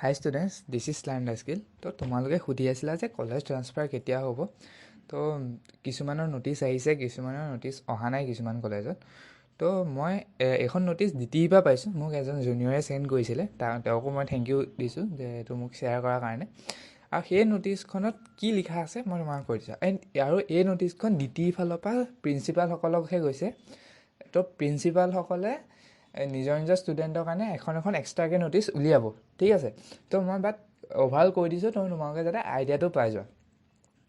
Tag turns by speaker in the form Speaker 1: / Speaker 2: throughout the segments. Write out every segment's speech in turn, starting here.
Speaker 1: High students, this is learn the skill. তো তোমালোকে সুধি আছিলা যে কলেজ ট্ৰান্সফাৰ কেতিয়া হ'ব। তো কিছুমানৰ ন'টিচ আহিছে, কিছুমানৰ ন'টিচ অহা নাই কিছুমান কলেজত। তো মই এখন ন'টিচ DTE পৰা পাইছোঁ। মোক এজন জুনিয়ৰে চেণ্ড কৰিছিলে, তেওঁকো মই থেংক ইউ দিছোঁ যে এইটো মোক শ্বেয়াৰ কৰাৰ কাৰণে। আৰু সেই ন'টিচখনত কি লিখা আছে মই তোমাক কৈ দিছোঁ। আৰু এই ন'টিচখন DTE ফালৰ পৰা প্ৰিন্সিপালসকলকহে গৈছে। তো প্ৰিন্সিপালসকলে নিজৰ নিজৰ ষ্টুডেণ্টৰ কাৰণে এখন এক্সট্ৰাকৈ ন'টিচ উলিয়াব, ঠিক আছে। তো মই অভাৰঅল কৈ দিছোঁ, তোমালোকে যাতে আইডিয়াটো পাই যোৱা,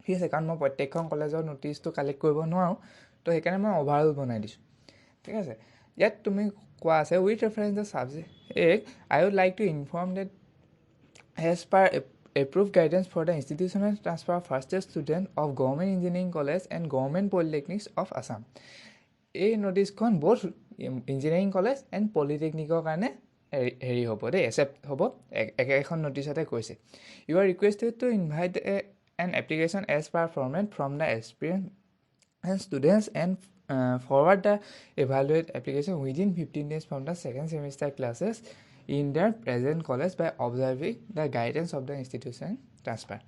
Speaker 1: ঠিক আছে। কাৰণ মই প্ৰত্যেকখন কলেজৰ ন'টিচটো কালেক্ট কৰিব নোৱাৰোঁ, তো সেইকাৰণে মই অভাৰঅল বনাই দিছোঁ, ঠিক আছে। ইয়াত তুমি কোৱা আছে with reference the subject I would like to inform that as per approved guidance for the institutional transfer of first year student of Government Engineering College and Government Polytechnics of Assam. এই ন'টিচখন বহুত engineering college and পলিটেকনিকৰ কাৰণে হেৰি হ'ব দেই, accept হ'ব। একেখন ন'টিচতে কৈছে you are requested to invite an application as per format from the experience and students and forward the evaluate application within 15 days from the second semester classes in their present college by observing the guidance of the institution transfer.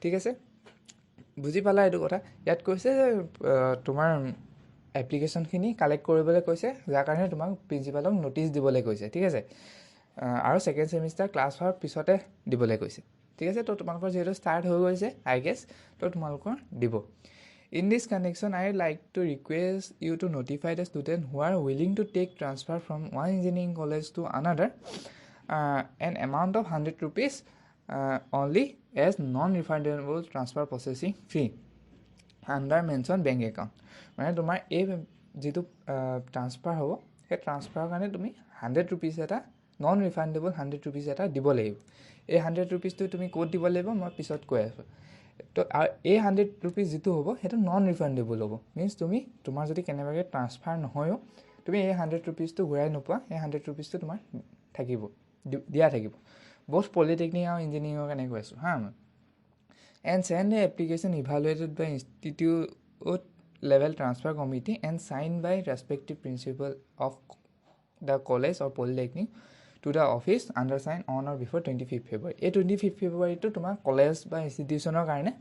Speaker 1: ঠিক আছে, বুজি পালা এইটো কথা। ইয়াত কৈছে যে তোমাৰ এপ্লিকেশ্যনখিনি কালেক্ট কৰিবলৈ কৈছে, যাৰ কাৰণে তোমাক প্ৰিন্সিপালক ন'টিচ দিবলৈ কৈছে, ঠিক আছে। আৰু ছেকেণ্ড ছেমিষ্টাৰ ক্লাছ হোৱাৰ পিছতে দিবলৈ কৈছে, ঠিক আছে। তো তোমালোকৰ যিহেতু ষ্টাৰ্ট হৈ গৈছে আই গেছ, তো তোমালোকৰ দিব। In this connection, I would like to request you to notify the students who are willing to take transfer from one engineering college to another an amount of 100 rupees only as non-refundable transfer processing fee under mentioned bank account. মানে তোমাৰ এই যিটো transfer হ'ব, সেই ট্ৰান্সফাৰৰ কাৰণে তুমি 100 rupees এটা non ৰিফাণ্ডেবল 100 rupees এটা দিব লাগিব। এই 100 rupeesটো তুমি ক'ত দিব লাগিব মই পিছত কৈ আছোঁ। তো এই 100 rupees যিটো হ'ব সেইটো নন ৰিফাণ্ডেবল হ'ব। মিনছ তোমাৰ যদি কেনেবাকৈ ট্ৰান্সফাৰ নহয়ও তুমি এই 100 rupeesটো ঘূৰাই নোপোৱা, এই 100 rupeesটো তোমাৰ থাকিব, দিয়া থাকিব। বথ পলিটেকনিক আৰু ইঞ্জিনিয়াৰিঙৰ কাৰণে কৈ আছোঁ হা মই। And send the application evaluated by institute level transfer committee and signed by respective principal of the college or polytechnic to the office undersigned on or before 25th February. এই 25th February টো তোমাৰ college বা ইনষ্টিটিউশ্যনৰ কাৰণে,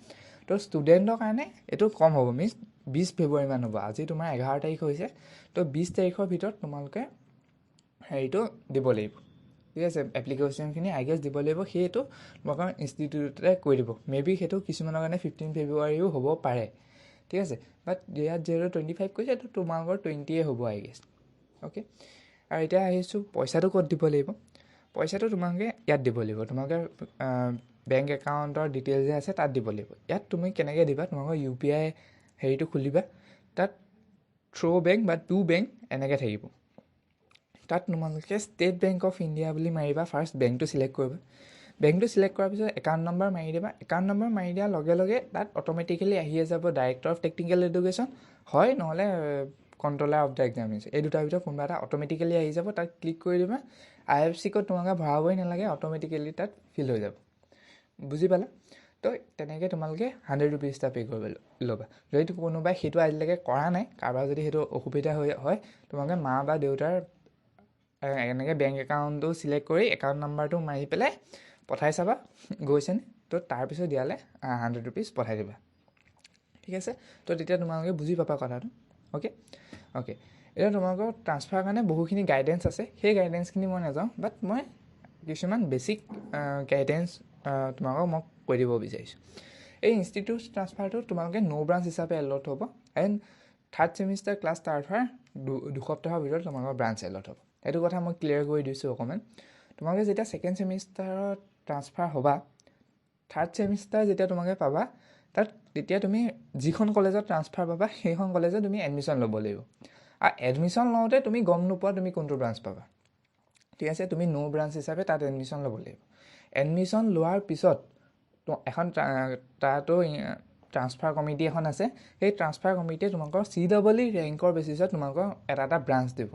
Speaker 1: তো ষ্টুডেণ্টৰ কাৰণে এইটো কম হ'ব, মিনছ 20 February মান হ'ব। আজি তোমাৰ 11 তাৰিখ হৈছে, তো 20 তাৰিখৰ ভিতৰত তোমালোকে হেৰিটো দিব লাগিব, ঠিক আছে। এপ্লিকেশ্যনখিনি আই গেছ দিব লাগিব, সেইটো তোমালোকৰ ইনষ্টিটিউটে কৈ দিব। মেবি সেইটো কিছুমানৰ কাৰণে 15 February হ'ব পাৰে, ঠিক আছে। বাট ইয়াত যিহেতু 25 কৈছে, তো তোমালোকৰ 20 হ'ব আই গেছ, অ'কে। আৰু এতিয়া আহিছোঁ পইচাটো ক'ত দিব লাগিব। পইচাটো তোমালোকে ইয়াত দিব লাগিব, তোমালোকে বেংক একাউণ্টৰ ডিটেইলছ যে আছে তাত দিব লাগিব। ইয়াত তুমি কেনেকৈ দিবা, তোমালোকৰ UPI হেৰিটো খুলিবা, তাত থ্ৰ' বেংক বা টু বেংক এনেকৈ থাকিব। তাত তোমালোকে ষ্টেট বেংক অফ ইণ্ডিয়া বুলি মাৰিবা, ফাৰ্ষ্ট বেংকটো চিলেক্ট কৰিবা। বেংকটো চিলেক্ট কৰাৰ পিছত একাউণ্ট নম্বৰ মাৰি দিবা। একাউণ্ট নম্বৰ মাৰি দিয়াৰ লগে লগে তাত অট'মেটিকেলি আহিয়ে যাব ডাইৰেক্টৰ অফ টেকনিকেল এডুকেশ্যন হয়, নহ'লে কণ্ট্ৰলাৰ অফ দ্য এক্সামিনেশ্যন, এই দুটাৰ ভিতৰত কোনোবা এটা অট'মেটিকেলি আহি যাব। তাত ক্লিক কৰি দিবা। IFSC ক'ড তোমালোকে ভৰাবই নালাগে, অট'মেটিকেলি তাত ফিল হৈ যাব, বুজি পালা। তো তেনেকৈ তোমালোকে 100 rupees এটা পে' কৰিব ল'বা। যদি কোনোবাই সেইটো আজিলৈকে কৰা নাই, কাৰোবাৰ যদি সেইটো অসুবিধা হয়, তোমালোকে মা বা দেউতাৰ এনেকৈ বেংক একাউণ্টটো চিলেক্ট কৰি একাউণ্ট নাম্বাৰটো মাৰি পেলাই পঠাই চাবা গৈছেনে। তো তাৰপিছত দিয়ালে 100 rupees পঠাই দিবা, ঠিক আছে। তো তেতিয়া তোমালোকে বুজি পাবা কথাটো, অ'কে। এতিয়া তোমালোকৰ ট্ৰান্সফাৰৰ কাৰণে বহুখিনি গাইডেঞ্চ আছে, সেই গাইডেঞ্চখিনি মই নাযাওঁ, বাট মই কিছুমান বেছিক গাইডেঞ্চ তোমালোকক মই কৈ দিব বিচাৰিছোঁ। এই ইনষ্টিটিউট ট্ৰান্সফাৰটো তোমালোকে ব্ৰাঞ্চ হিচাপে এলট হ'ব। And third semester class start হোৱাৰ দুসপ্তাহৰ ভিতৰত তোমালোকৰ ব্ৰাঞ্চ এলট হ'ব। এইটো কথা মই ক্লিয়াৰ কৰি দিছোঁ অকণমান। তোমালোকে যেতিয়া ছেকেণ্ড ছেমিষ্টাৰত ট্ৰান্সফাৰ হ'বা, থাৰ্ড ছেমিষ্টাৰ যেতিয়া তোমালোকে পাবা, তেতিয়া তুমি যিখন কলেজত ট্ৰান্সফাৰ পাবা সেইখন কলেজত তুমি এডমিশ্যন ল'ব লাগিব। আৰু এডমিশ্যন লওঁতে তুমি গম নোপোৱা তুমি কোনটো ব্ৰাঞ্চ পাবা, ঠিক আছে। তুমি ব্ৰাঞ্চ হিচাপে তাত এডমিশ্যন ল'ব লাগিব। এডমিশ্যন লোৱাৰ পিছত এখন তাতো ট্ৰান্সফাৰ কমিটি এখন আছে, সেই ট্ৰান্সফাৰ কমিটিয়ে তোমালোকৰ CEE ৰেংকৰ বেচিছত তোমালোকৰ এটা ব্ৰাঞ্চ দিব,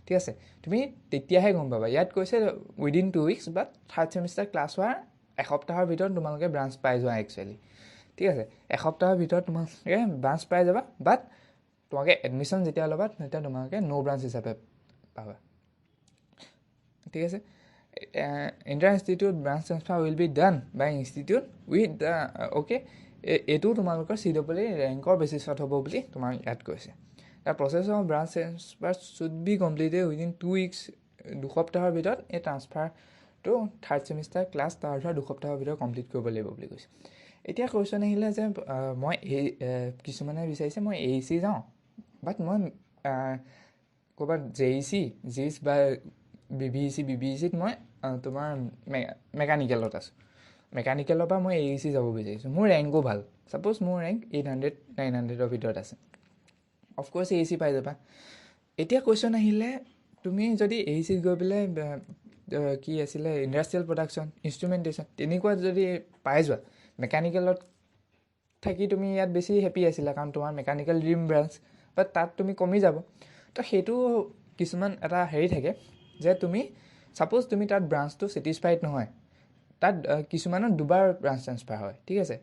Speaker 1: ঠিক আছে। তুমি তেতিয়াহে গম পাবা। ইয়াত কৈছে উইদিন 2 weeks বা থাৰ্ড ছেমিষ্টাৰ ক্লাছ হোৱাৰ এসপ্তাহৰ ভিতৰত তোমালোকে ব্ৰাঞ্চ পাই যোৱা একচুৱেলি, ঠিক আছে। এসপ্তাহৰ ভিতৰত তোমালোকে ব্ৰাঞ্চ পাই যাবা, বাট তোমালোকে এডমিশ্যন যেতিয়া ল'বা তেতিয়া তোমালোকে ব্ৰাঞ্চ হিচাপে পাবা, ঠিক আছে। Inter institute branch transfer will be done by institute with the okay এইটো তোমালোকৰ CEE ৰেংকৰ বেচিছত হ'ব বুলি তোমাৰ ইয়াত কৈছে। The process of branch transfer should be completed within 2 weeks, 2 সপ্তাহৰ ভিতৰত এই ট্ৰান্সফাৰটো থাৰ্ড ছেমিষ্টাৰ ক্লাছ ষ্টাৰ্ট হোৱাৰ 2 সপ্তাহৰ ভিতৰত কমপ্লিট কৰিব লাগিব বুলি কৈছে। এতিয়া কুৱেশ্যন আহিলে যে মই কিছুমানে বিচাৰিছে মই AEC যাওঁ, বাট মই ক'ৰবাত JEC বা BBECত মই তোমাৰ মেকানিকেলত আছোঁ, মেকানিকেলৰ পৰা মই AEC যাব বিচাৰিছোঁ, মোৰ ৰেংকো ভাল, ছাপ'জ মোৰ ৰেংক 800-900ৰ ভিতৰত আছে, অফক'ৰ্ছ AEC পাই যাবা। এতিয়া কুৱেশ্যন আহিলে তুমি যদি AECত গৈ পেলাই কি আছিলে ইণ্ডাষ্ট্ৰিয়েল প্ৰডাকশ্যন, ইনষ্ট্ৰুমেণ্টেশ্যন তেনেকুৱা যদি পাই যোৱা, মেকানিকেলত থাকি তুমি ইয়াত বেছি হেপী আছিলা কাৰণ তোমাৰ মেকানিকেল ড্ৰিম ব্ৰাঞ্চ, বাট তাত তুমি কমি যাব। তো সেইটো কিছুমান এটা হেৰি থাকে যে তুমি ছাপ'জ তুমি তাত ব্ৰাঞ্চটো ছেটিছফাইড নহয়, তাত কিছুমানৰ দুবাৰ ব্ৰাঞ্চ ট্ৰান্সফাৰ হয়, ঠিক আছে,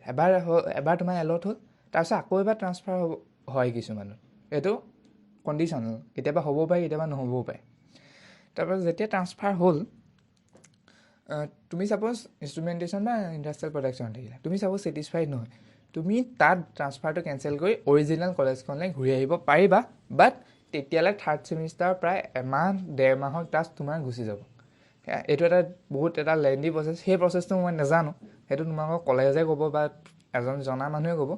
Speaker 1: এবাৰ তোমাৰ এলট হ'ল, তাৰপিছত আকৌ এবাৰ ট্ৰান্সফাৰ হয় কিছুমানৰ, এইটো কণ্ডিশ্যনেল, কেতিয়াবা হ'ব পাৰে কেতিয়াবা নহ'বও পাৰে। তাৰপাছত যেতিয়া ট্ৰান্সফাৰ হ'ল, তুমি ছাপ'জ ইনষ্ট্ৰুমেণ্টেশ্যন বা ইণ্ডাষ্ট্ৰিয়েল প্ৰডাকশ্যন থাকিলে, তুমি ছাপ'জ ছেটিছফাইড নহয়, তুমি তাত ট্ৰান্সফাৰটো কেঞ্চেল কৰি অৰিজিনেল কলেজখনলৈ ঘূৰি আহিব পাৰিবা, বাট তেতিয়ালৈ থাৰ্ড ছেমিষ্টাৰ প্ৰায় 1-1.5 মাহৰ ক্লাছ তোমাৰ গুচি যাব। এইটো এটা বহুত এটা লেণ্ডি প্ৰচেছ, সেই প্ৰচেছটো মই নাজানো, সেইটো তোমালোকৰ কলেজে ক'ব বা এজন জনা মানুহে ক'ব,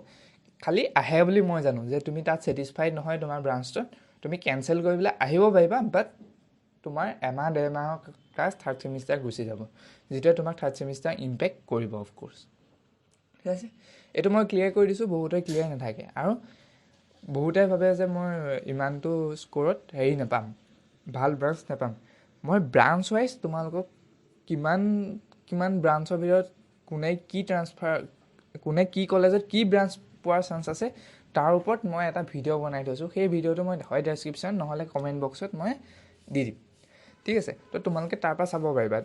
Speaker 1: খালি আহে বুলি মই জানো যে তুমি তাত ছেটিছফাইড নহয় তোমাৰ ব্ৰাঞ্চটোত, তুমি কেঞ্চেল কৰি পেলাই আহিব পাৰিবা, বাট তোমাৰ 1-1.5 মাহৰ ক্লাছ থাৰ্ড ছেমিষ্টাৰ গুচি যাব, যিটোৱে তোমাক থাৰ্ড ছেমিষ্টাৰ ইম্পেক্ট কৰিব অফক'ৰ্ছ, ঠিক আছে। এইটো মই ক্লিয়াৰ কৰি দিছোঁ, বহুতে ক্লিয়াৰ নাথাকে, আৰু বহুতে ভাবে যে মই ইমানটো স্ক'ৰত হেৰি নাপাম, ভাল ব্ৰাঞ্চ নাপাম। মই ব্ৰাঞ্চ ৱাইজ তোমালোকক কিমান ব্ৰাঞ্চৰ ভিতৰত কোনে কি কলেজত কি ব্ৰাঞ্চ পোৱাৰ চান্স আছে তাৰ ওপৰত মই এটা ভিডিঅ' বনাই থৈছোঁ, সেই ভিডিঅ'টো মই হয় ডেছক্ৰিপশ্যন নহ'লে কমেণ্ট বক্সত মই দি দিম, ঠিক আছে। তো তোমালোকে তাৰপৰা চাব পাৰিবা,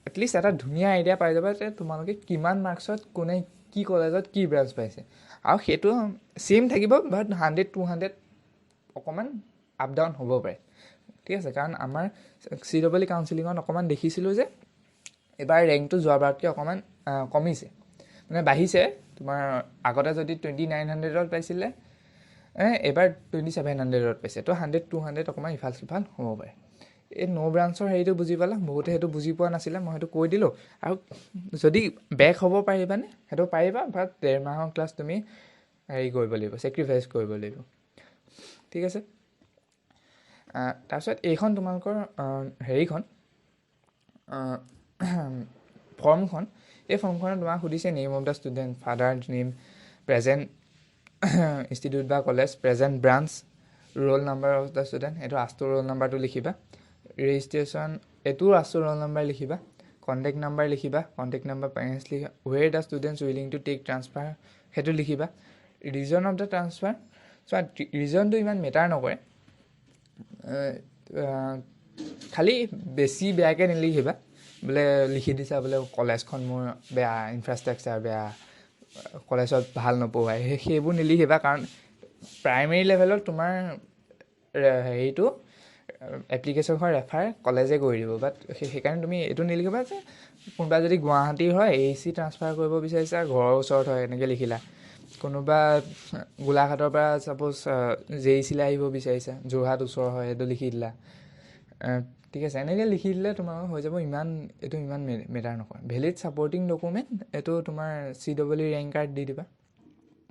Speaker 1: এটলিষ্ট এটা ধুনীয়া আইডিয়া পাই যাবা যে তোমালোকে কিমান মাৰ্কছত কোনে কি কলেজত কি ব্ৰাঞ্চ পাইছে, আৰু সেইটো ছেইম থাকিব, বাট 100-200 অকণমান আপ ডাউন হ'ব পাৰে, ঠিক আছে। কাৰণ আমাৰ CEE কাউন্সিলিঙত অকণমান দেখিছিলোঁ যে এইবাৰ ৰেংকটো যোৱাবাৰতকৈ অকণমান কমিছে, মানে বাঢ়িছে। তোমাৰ আগতে যদি 2900ত পাইছিলে, এইবাৰ 2700ত পাইছে, তো 100-200 অকণমান ইফাল সিফাল হ'ব পাৰে। এই ব্ৰাঞ্চৰ হেৰিটো বুজি পালা, বহুতে সেইটো বুজি পোৱা নাছিলে, মই সেইটো কৈ দিলোঁ। আৰু যদি বেক হ'ব পাৰিবানে, সেইটো পাৰিবা, বাট 1.5 মাহৰ ক্লাছ তুমি হেৰি কৰিব লাগিব, ছেক্ৰিফাইচ কৰিব লাগিব, ঠিক আছে। তাৰপিছত এইখন তোমালোকৰ হেৰিখন ফৰ্মখন, এই ফৰ্মখনত তোমাক সুধিছে name of the student, father name, present institute বা college, present branch, roll number of the student, এইটো আছটো ৰোল নাম্বাৰটো লিখিবা, ৰেজিষ্ট্ৰেশ্যন এইটো আছটো ৰোল নাম্বাৰ লিখিবা, কণ্টেক্ট নাম্বাৰ লিখিবা, কণ্টেক্ট নাম্বাৰ পেৰেণ্টছ লিখিবা, where the students willing to take transfer সেইটো লিখিবা, ৰিজন অফ দ্য ট্ৰান্সফাৰ। চোৱা ৰিজনটো ইমান মেটাৰ নকৰে, খালি বেছি বেয়াকৈ নিলিখিবা, বোলে লিখি দিছা বোলে কলেজখন মোৰ বেয়া, ইনফ্ৰাষ্ট্ৰাকচাৰ বেয়া, কলেজত ভাল নপঢ়ায়, সেইবোৰ নিলিখিবা, কাৰণ প্ৰাইমেৰী লেভেলত তোমাৰ হেৰিটো এপ্লিকেশ্যনখন ৰেফাৰ কলেজে কৰি দিব, বাট সেইকাৰণে তুমি এইটো নিলিখিবা যে কোনোবা যদি গুৱাহাটীৰ হয় AEC ট্ৰান্সফাৰ কৰিব বিচাৰিছা, ঘৰৰ ওচৰত হয় এনেকৈ লিখিলা, কোনোবা গোলাঘাটৰ পৰা ছাপ'জ JEC আহিব বিচাৰিছা, যোৰহাট ওচৰ হয়, সেইটো লিখি দিলা, ঠিক আছে। এনেকৈ লিখি দিলে তোমাৰ হৈ যাব, এইটো ইমান মেটাৰ নকৰে। ভেলিড ছাপৰ্টিং ডকুমেণ্ট, এইটো তোমাৰ CEE ৰেংক কাৰ্ড দি দিবা,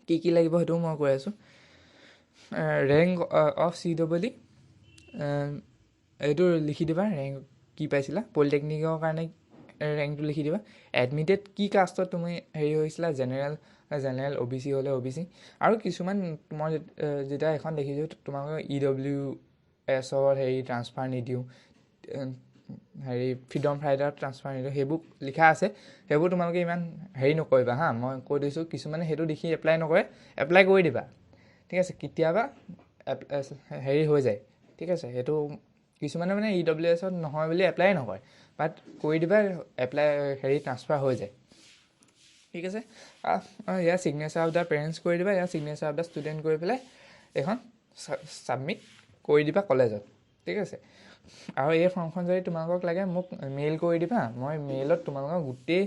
Speaker 1: কি লাগিব সেইটোও মই কৈ আছোঁ, ৰেংক অফ CEE এইটো লিখি দিবা, ৰেংক কি পাইছিলা, পলিটেকনিকৰ কাৰণে ৰেংকটো লিখি দিবা, এডমিটেড কি কাষ্টত তুমি হেৰি হৈছিলা, জেনেৰেল OBC হ'লে OBC, আৰু কিছুমান মই যেতিয়া এখন দেখিছোঁ তোমালোকৰ EWSৰ হেৰি ট্ৰান্সফাৰ নিদিওঁ, হেৰি ফ্ৰীডম ফাইটাৰত ট্ৰান্সফাৰ নিদিওঁ, সেইবোৰ লিখা আছে, সেইবোৰ তোমালোকে ইমান হেৰি নকৰিবা হা, মই কৈ দিছোঁ। কিছুমানে সেইটো দেখি এপ্লাই নকৰে, এপ্লাই কৰি দিবা, ঠিক আছে, কেতিয়াবা হেৰি হৈ যায়, ঠিক আছে। সেইটো কিছুমানে মানে EWSত নহয় বুলি এপ্লাই নকৰে, বাট কৰি দিবা, এপ্লাই হেৰি ট্ৰান্সফাৰ হৈ যায়, ঠিক আছে। ইয়াৰ ছিগনেচাৰ অফ দ্য পেৰেণ্টছ কৰি দিবা, ইয়াৰ ছিগনেচাৰ অফ দ্য ষ্টুডেণ্ট কৰি পেলাই এইখন ছাবমিট কৰি দিবা কলেজত, ঠিক আছে। আৰু এই ফৰ্মখন যদি তোমালোকক লাগে মোক মেইল কৰি দিবা, মই মেইলত তোমালোকক গোটেই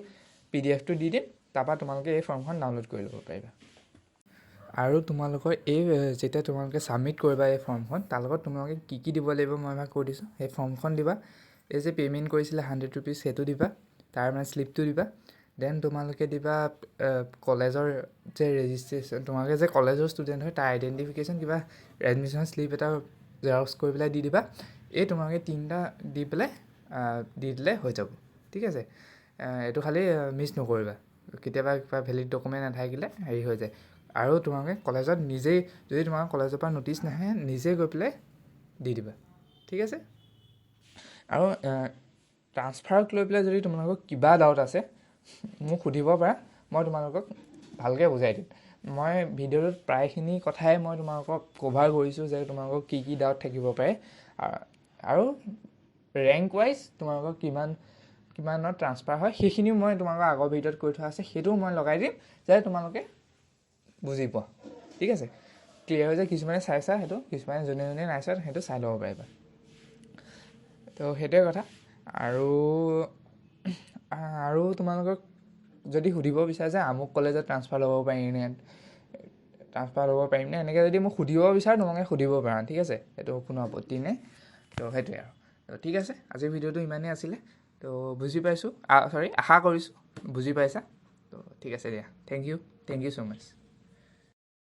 Speaker 1: PDF-টো দি দিম, তাৰপৰা তোমালোকে এই ফৰ্মখন ডাউনলোড কৰি ল'ব পাৰিবা। আৰু তোমালোকৰ যেতিয়া তোমালোকে ছাবমিট কৰিবা এই ফৰ্মখন, তাৰ লগত তোমালোকে কি দিব লাগিব মই এবাৰ কৈ দিছোঁ। সেই ফৰ্মখন দিবা, এই যে পে'মেণ্ট কৰিছিলে 100 rupees সেইটো দিবা, তাৰ মানে শ্লিপটো দিবা। দেন তোমালোকে দিবা কলেজৰ যে ৰেজিষ্ট্ৰেশ্যন, তোমালোকে যে কলেজৰ ষ্টুডেণ্ট হয় তাৰ আইডেণ্টিফিকেশ্যন কিবা এডমিশ্যন শ্লিপ এটা জেৰক্স কৰি পেলাই দি দিবা। এই তোমালোকে 3টা দি পেলাই দি দিলে হৈ যাব, ঠিক আছে। এইটো খালি মিছ নকৰিবা, কেতিয়াবা কিবা ভেলিড ডকুমেণ্ট নাথাকিলে হেৰি হৈ যায়। আৰু তোমালোকে কলেজত নিজেই, যদি তোমাৰ কলেজৰ পৰা ন'টিচ নাহে, নিজেই গৈ পেলাই দি দিবা, ঠিক আছে। আৰু ট্ৰান্সফাৰক লৈ পেলাই যদি তোমালোকক কিবা ডাউট আছে মোক সুধিব পাৰা, মই তোমালোকক ভালকৈ বুজাই দিম। মই ভিডিঅ'টোত প্ৰায়খিনি কথাই মই তোমালোকক কভাৰ কৰিছোঁ যে তোমালোকক কি ডাউট থাকিব পাৰে, আৰু ৰেংক ৱাইজ তোমালোকক কিমানত ট্ৰান্সফাৰ হয় সেইখিনিও মই তোমালোকৰ আগৰ ভিডিঅ'ত কৈ থোৱা আছে, সেইটোও মই লগাই দিম যাতে তোমালোকে বুজি পোৱা, ঠিক আছে। ক্লিয়াৰ হৈ যায়, কিছুমানে চাইছা সেইটো, কিছুমানে যোনে নাই চোৱা সেইটো চাই ল'ব পাৰিবা। তো সেইটোৱে কথা। আৰু তোমালোকক যদি সুধিব বিচাৰে যে আমুক কলেজত ট্ৰান্সফাৰ ল'ব পাৰিম নে এনেকৈ যদি মোক সুধিব বিচাৰে তোমালোকে সুধিব পাৰা, ঠিক আছে। সেইটো কোনো আপত্তি নাই। তো সেইটোৱে আৰু। তো ঠিক আছে, আজিৰ ভিডিঅ'টো ইমানেই আছিলে। তো বুজি পাইছোঁ, আশা কৰিছোঁ বুজি পাইছা। তো ঠিক আছে দিয়া, থেংক ইউ ছ' মাছ।